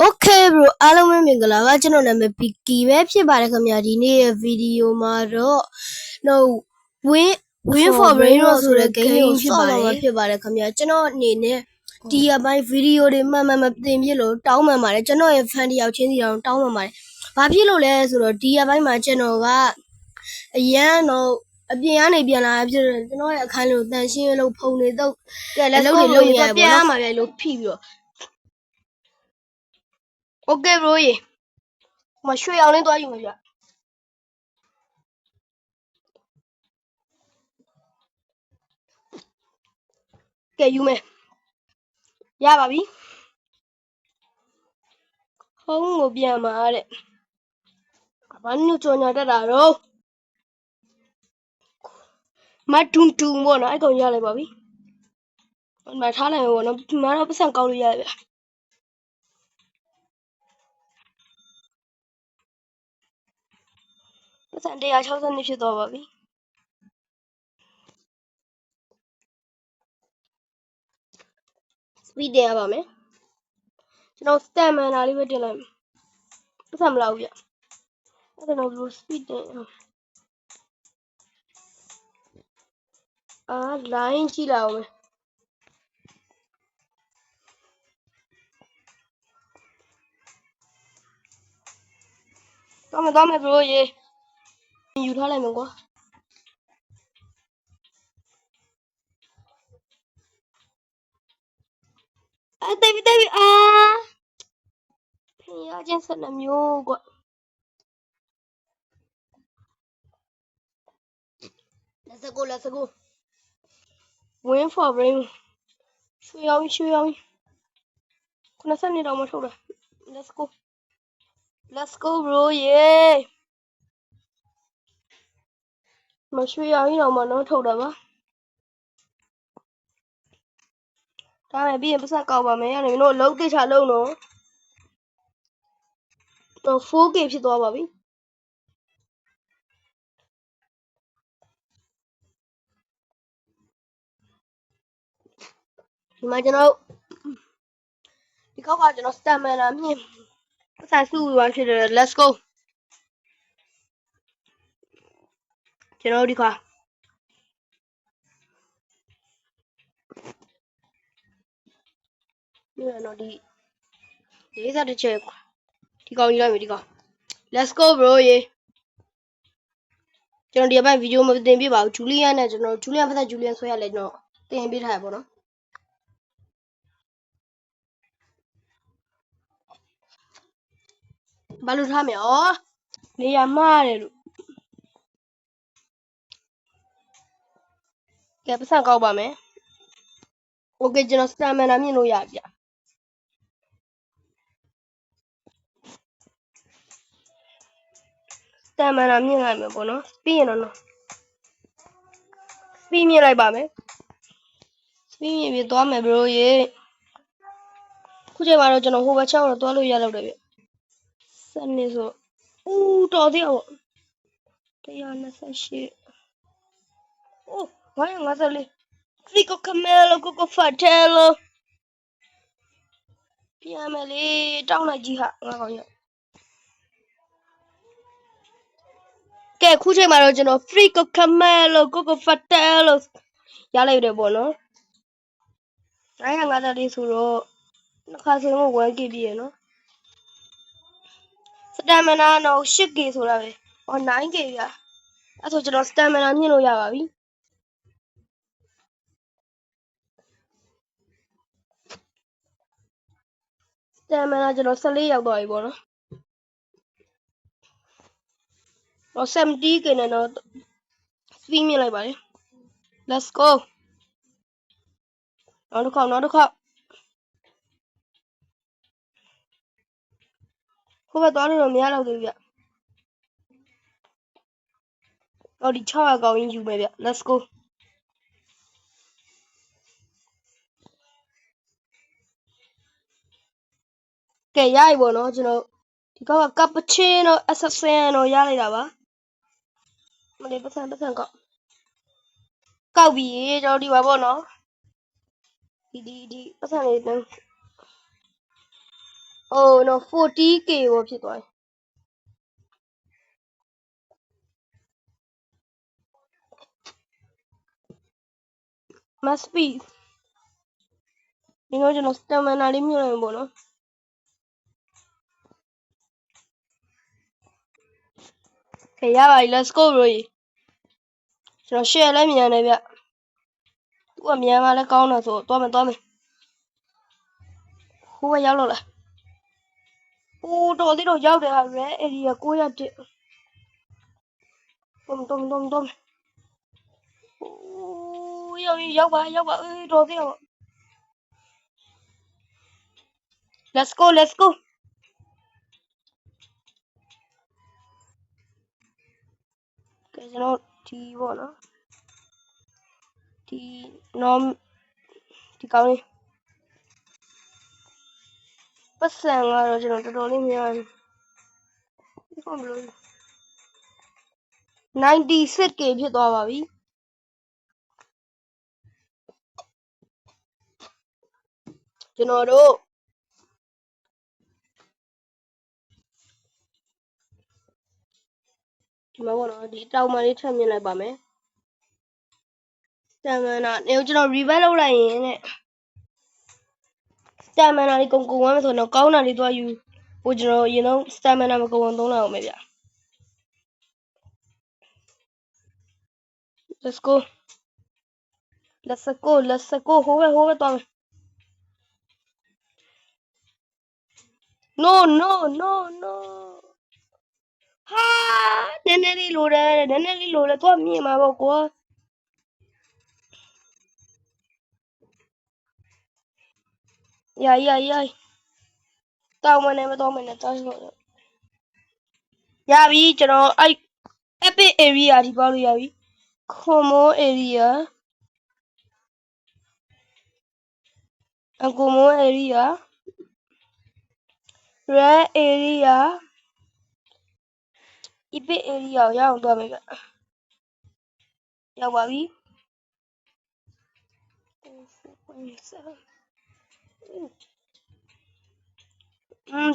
Okay bro အားလုံးပဲမင်္ဂလာပါကျွန်တော်နာမည် Piki ပဲဖြစ်ပါတယ်ခင်ဗျာဒီနေ့ရဲ့ဗီဒီယိုမှာတော့ Win for Brain ဆိုတဲ့ game ကိုဆော့မှာဖြစ်ပါတယ်ခင်ဗျာကျွန်တော်အနေနဲ့ဒီအပိုင်းဗီဒီယိုတွေမှန်မှန်မတင်ပြလို့တောင်းပန်ပါတယ်ကျွန်တော်ရဲ့ fan တယောက်ချင်းစီတောင်းပန်ပါတယ်ဘာဖြစ်လို့လဲဆိုတော့ဒီအပိုင်းမှာကျွန်တော်ကအရန်တော့အပြင်ကနေပြန်လာဖြစ်တယ်ကျွန်တော်ရဲ့အခန်းလေးကိုတန်ရှင်းလို့ဖုန်နေတော့ကဲလက်လုပ်နေရပါပြန်ရမှာပဲလို့ဖိပြီးတော့ Okay bro ရေမရွှေအောင်လေးသွားယူမှာဗျကဲယူမယ်ရပါပြီဟုံးကိုပြန်มาတဲ့ဘာနုကြော်ညာတက်တာတော့မတ်တွန်တွန်ပေါ့နော်အဲ့ကောင်ရလိုက်ပါပြီမထားလိုက်ဘောနော်ဒီမှာတော့ပတ်စံကောက်လို့ရတယ်ဗျပတ်စံ160ဖြစ်သွားပါပြီစပီးတင်ရပါမယ်ကျွန်တော်စတန်မန်နာလေးပဲတင်လိုက်ပတ်စံမလောက်ဘူးဗျအဲ့ဒါတော့ဘလို့စပီးတင်လိုင်းကြည့်လာအောင်သွားမယ်ဘရိုရေယူထားလိုက်မယ်ကွာတိတ်ပြီဖင်ရချင်း12မျိုးကွာlet's go Win for Brain ရွှေအောင်90နှစ်တောင်မထုတ်တာ let's go bro ရေမရွှေအောင်တော့မနော်ထုတ်တာပါဒါမဲ့ပြီးရင်ပတ်စံကောက်ပါမယ်ရတယ်မင်းတို့လုံးတိချာလုံးတော့4K ဖြစ်သွားပါပြီဒီမှာကျွန်တော်ဒီခေါက်ကကျွန်တော်စတန်မန်လာမြင်ပတ်စံစုဝါဖြစ်တယ် let's go ကျွန်တော်ဒီခါဒီတော့ဒီ40တစ်ချက်ဒီကောင်ယူလိုက်ပြီဒီကောင် let's go bro ရေကျွန်တော်ဒီအပိုင်းဗီဒီယိုမတင်ပြပါဘူးဂျူလီယန်နဲ့ကျွန်တော်ဂျူလီယန်ဖက်ဂျူလီယန်ဆွဲရလဲကျွန်တော်တင်ပြထားရပါတော့ဘာလို့ထားမယ်ဩနေရာမှားတယ်လို့ကဲပတ်စံကောက်ပါမယ်โอเคကျွန်တော်စတန်မန်နာမြင်လို့ရပြီစတန်မန်နာမြင်လိုက်မယ်ပေါ့နော်ပြီးရင်တော့ပြီးမြင်လိုက်ပါမယ်ပြီးမြင်ပြီးသွားမယ်ဘရိုရေခုချိန်မှာတော့ကျွန်တော်ဟိုဘက်ချောင်းတော့သွားလို့ရတော့တယ်ဗျစနေဆိုဦးတော်သေးအောင်128အိုး954 Fico Camelo Coco Fatello ပြန်မယ်လေတောင်းလိုက်ကြီးဟာငါကောင်ရကဲခုချိန်မှာတော့ကျွန်တော် Fico Camelo Coco Fatello ရလိုက်တယ်ပေါ့နော်954ဆိုတော့နှစ်ခါစလုံး 1K ပြည့်ရနော်စတမ်မနာတော့ 8K ဆိုတာပဲ9K ပြအဲ့ဆိုကျွန်တော်စတမ်မနာမြင်လို့ရပါပြီစတမ်မနာကျွန်တော်14ရောက်သွားပြီပေါ့နော်70K နဲ့တော့စပီးမြင်လိုက်ပါလေ let's go နောက်တစ်ခေါက်ခုဘက်သွားလို့တော့မရတော့သေးဘူးဗျဒီ600ကောင်းရင်ယူမယ်ဗျ let's go ကဲရပြီပေါ့နော်ကျွန်တော်ဒီကောက်ကပချင်းတော့ assassin တော့ရလိုက်တာပါမလေးပတ်စံကောက်ပြီးကျွန်တော်ဒီပါပေါ့နော်ဒီပတ်စံလေး Oh no 40k ပေါ့ဖြစ်သွားပြီ must be ဒီတော့ကျွန်တော် stamina လေးမြှုပ်လိုက်မှာပေါ့နော်โอเคရပါပြီ let's go bro ကျွန်တော် share လည်းမြန်တယ်ဗျသူကမြန်မှလည်းကောင်းတယ်ဆိုတော့သွားမယ်ဟိုကရောက်လို့လားအိုးတော်သေးတော့ရောက်တယ်ဟာ red area 901တုံးအိုးရောက်ပါအေးတော်သေးတော့ let's go ကဲကျွန်တော်ဒီပေါ့နော်ဒီကောင်းလေးပတ်စံကတော့ကျွန်တော်တော်တော်လေးများတယ်ဒီကောင်ဘယ်လို 96k ဖြစ်သွားပါပြီကျွန်တော်တို့ဒီမှာပေါ့နော်ဒီတောင်မှလေးထပ်မြင်လိုက်ပါမယ်stamina နေကျွန်တော် revive လုပ်လိုက်ရင်တဲ့ stamina လေးကုန်ဝမ်းမယ်ဆိုတော့ကောင်းတာလေးသွားယူဟိုကျွန်တော်ရင်တော့ stamina မကုန်အောင်သုံးလိုက်အောင်ပဲဗျ let's go ဟိုဘက်သွားမယ် no ဟာနည်းနည်းလေးလိုတယ်သွားမြင်မှာပေါ့ကွာရတောင်းမနေမတော့မနဲ့တောင်းလို့ရပြီကျွန်တော်အဲ့ epic area ဒီပေါက်လို့ရပြီ common area common area red area epic area ကိုရအောင်သွားမယ်ဗျရောက်ပါပြီ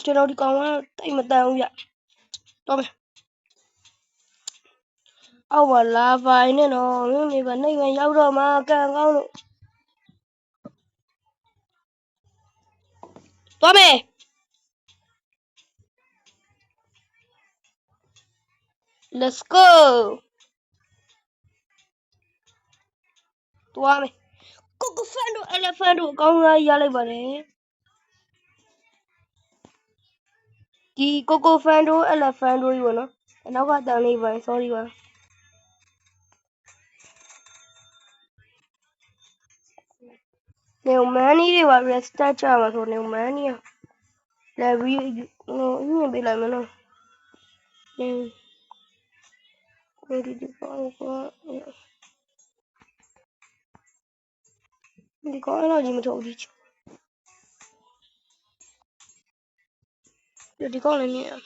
ကျွန်တော်ဒီကောင်ကတိတ်မတန်ဘူးဗျတော့မယ်အောက်ပါလာဗိုင်းနဲ့တော့မင်းမေပါနှိပ်မှရောက်တော့မှကန်ကောင်းလို့သွားမယ် let's go သွားမယ် Coco fan တို့ elephant တို့အကောင်းစားရလိုက်ပါတယ်ဒီ Coco fan တို့ elephant တို့ကြီးပေါ့နော်အနောက်ကတန်လေးပါ sorry ပါနေမန်နီတွေပါ restart ကြမှာဆိုနေမန်နီလာပြီးညင်ပေးလိုက်မလို့ဒီကောင်အဲ့လိုကြီးမထုတ်ဘူးဒီကောင်လည်းမြင်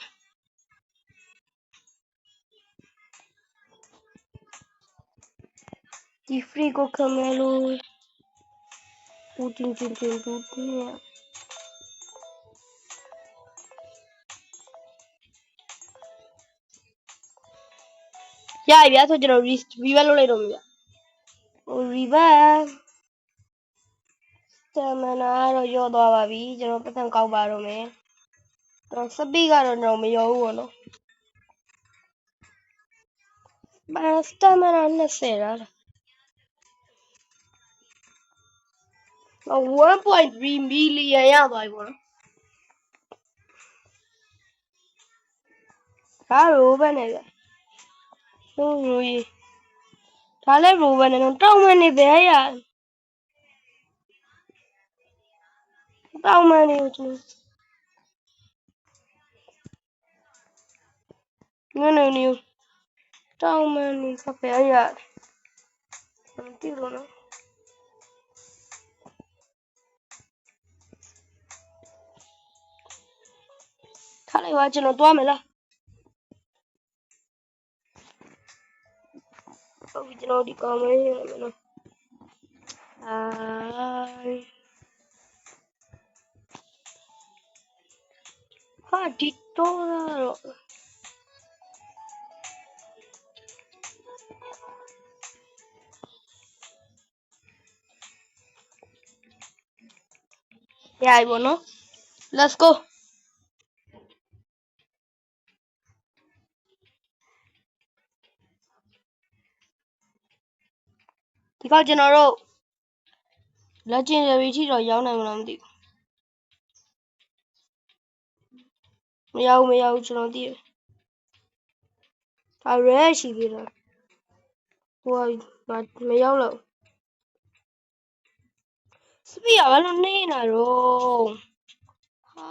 ဒီ free ကိုကမဲလို့ပူတင်ရပြီဗျာဆိုကျွန်တော် revive လုပ်လိုက်တော့မယ်ဗျrevive stamina တော့ရော့သွားပါပြီကျွန်တော်ပတ်စံကောက်ပါတော့မယ်တော့ speed ကတော့တော့မရောဘူးပေါ့နော်stamina 20လား1.3 million ရသွားပြီပေါ့နော်ဒါရိုးပဲနဲ့ဗျရိုးကြီးဒါလည်းရိုးပဲနဲ့တော့တောင်းမနေပဲရတောင်းမနေကိုကျွန်တော်နေတောင်းမနေကပဲရမသိလို့နော်ထားလိုက်ပါကျွန်တော်သွားမယ်လားဟုတ်ပြီကျွန်တော်ဒီကောင်လေးရမယ်နော် ဟာဒီတော့ရပြီပေါ့နော် let's go ဒီကောက်ကျွန်တော်တို့ legendary ထိတော့ရောက်နိုင်မလားမသိဘူးမရောက်ဘူးကျွန်တော်သိတယ်ဒါ rare ရှိသေးတယ်ဟိုကမရောက်တော့ speed ကဘာလို့နှေးနေတော့ဟာ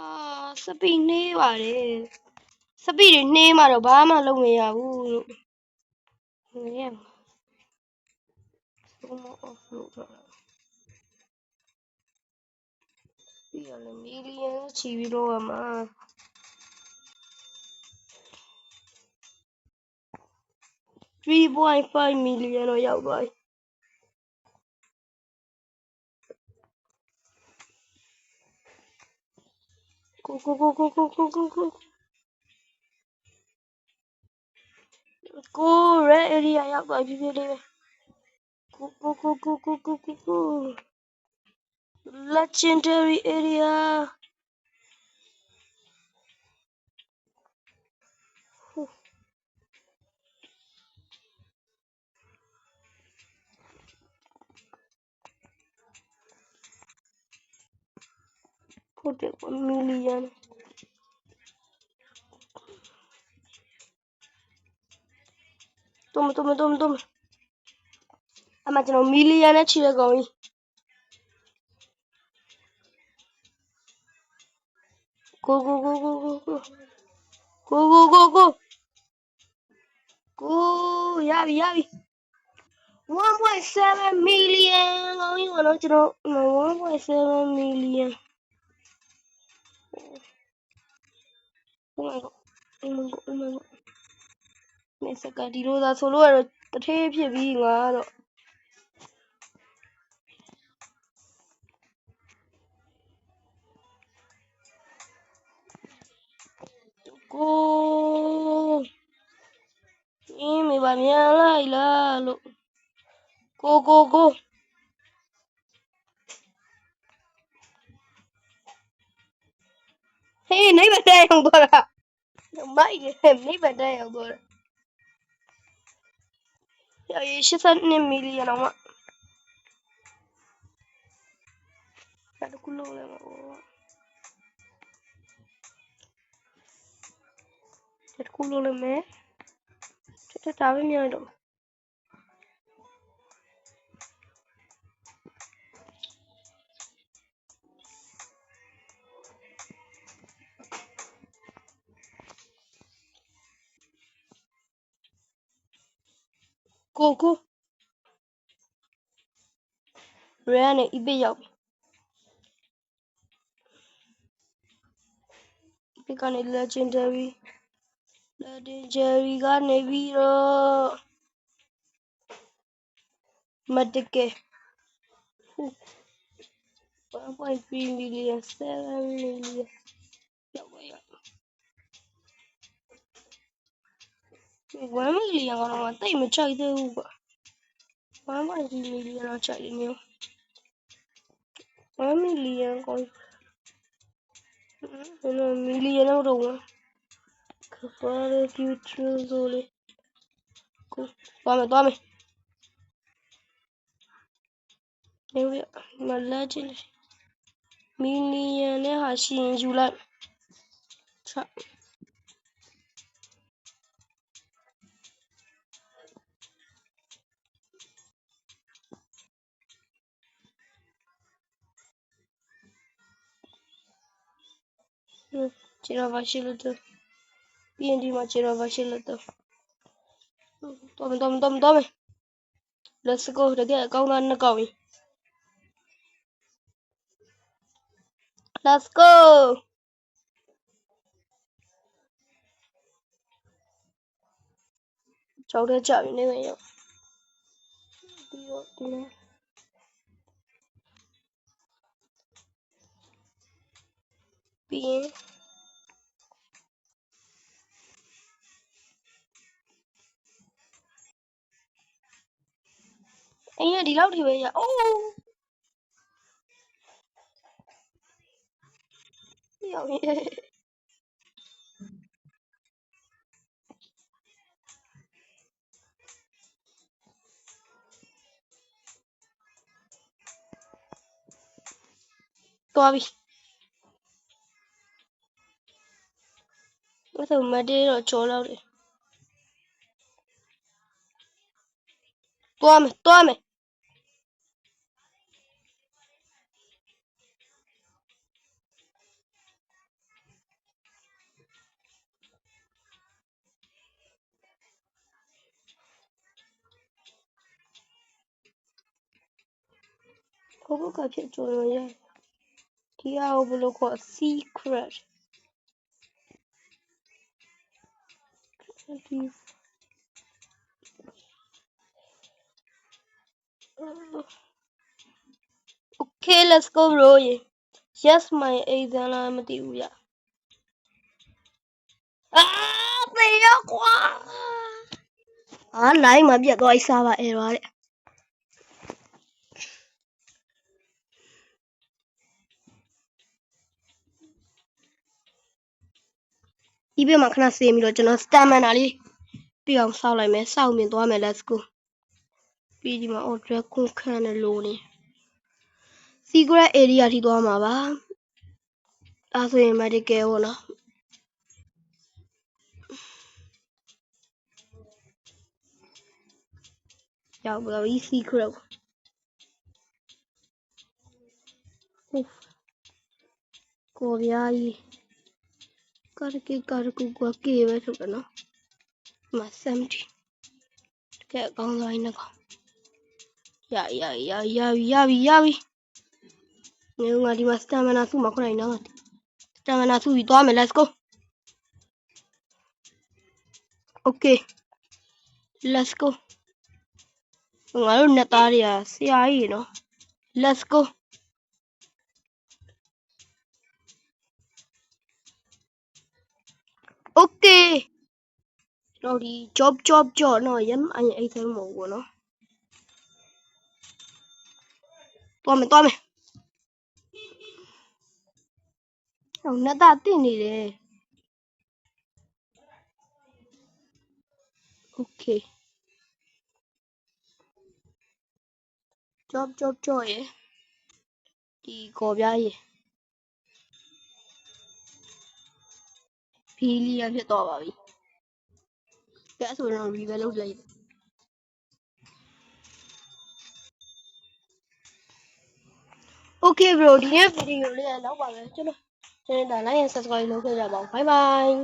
စပီနှေးပါတယ်စပီတွေနှေးမှတော့ဘာမှလုပ်မရဘူးလို့နေရဆုံးမ off လို့ပြီးရလဲမီလီယံချီပြီးတော့မှာ3.5 million တော့ရောက်သွားပြီကိုred area ရောက်သွားပြီဖြစ်လေးပဲကို legendary area 40 million တော့အမှကျွန်တော်မီလီယံနဲ့ချီတဲ့ကောင်ကြီးကိုရပြီ1.7 million ကောင်းကြီးပါတော့ကျွန်တော်1.7 million oh my god နေစကဒီလိုသာဆိုလို့ရတော့တထေးဖြစ်ပြီးငါတော့ကိုအင်းမေပါမြန်လိုက်လားလို့ကိုဟေးနေပါတဲ့ရောက်သွားတာမိုက်တယ်နေပါတဲ့ရောက်သွားတာ82 million တော့မှတခုလုံးလဲတခုလုံးလဲမဲဒါပဲမြန်တော့ကိုရန်နဲ့ epic ရောက်ပြီ epic ကနေ legendary ကနေပြီးတော့မတကယ်1.3 million 7 million ရောက်ပါရ1 million ကတော့တိတ်မချိုက်သေးဘူးကွာ1.3 million တော့ချိုက်တယ်မျိုး1 million ကိုmillion တော့ဘူးကပါရ future ဆိုလေကိုသွားမယ်နေရမလာချင်မီလီယံနဲ့ဟာရှိရင်ယူလိုက်ချခြေတော်ပါရှိလို့တော့ပြီးရင်ဒီမှာခြေတော်ပါရှိလို့တော့တော်မယ် let's go တကယ်အကောင်းသားနှစ်ကောင်ကြီး let's go ကြောက်တဲ့ကြပြီနေရောက်ပြီးတော့ဒီမှာပြီးရင် အိမ်ကဒီလောက်ထိပဲရအိုးရောက်နေသွားပြီအဲ့ဆိုမတေးတော့ကြောလောက်တယ်သွားမယ်ကိုဘကဖြစ်ကြော်ရဒီအားကိုဘယ်လိုခေါ် secret ဒီ Okay let's go bro yes my exam လာမသိဘူးရသေရကွာလိုင်းမှာပြတ်သွားအစားပါအဲ့တော့တဲ့ဒီဘက်မှာခဏစေးပြီးတော့ကျွန်တော် stamina လေးပြအောင်စောက်လိုက်မယ်စောက်မြင်သွားမယ် let's go ပြီးဒီမှာ order ခွန်ခန့်နဲ့လိုနေ secret area ထိသွားမှာပါအဲ့ဆိုရင် medical ပေါ့နော်ရောက်ပါပြီ secret ကိုဗျာကြီးကာရကူကွာကေပဲထုတ်တယ်နော်ဒီမှာ70ကဲအကောင်းဆုံးနဲ့ကောင်ရပြီငယ်ငါဒီမှာ stamina စုမှာခုနိုင်တော့ stamina စုပြီးသွားမယ် let's go okay let's go ငါတို့နှစ်သားတွေကဆရာကြီးနော် let's go okay တော့ဒီ job နော်ရမ်းအိမ်ထဲမဟုတ်ဘူးနော်သွားမယ်ဟောနှစ်သားတင့်နေတယ် okay job ရယ်ဒီကော်ပြားရယ်ဖီလီယာဖြစ်သွားပါပြီကဲဆိုတော့ reveal လုပ်လိုက်Okay bro ဒီနေ့ဗီဒီယိုလေးကလောက်ပါပဲကျွန်တော်ဒါ like and subscribe လုပ်ခဲ့ကြပါဦး bye bye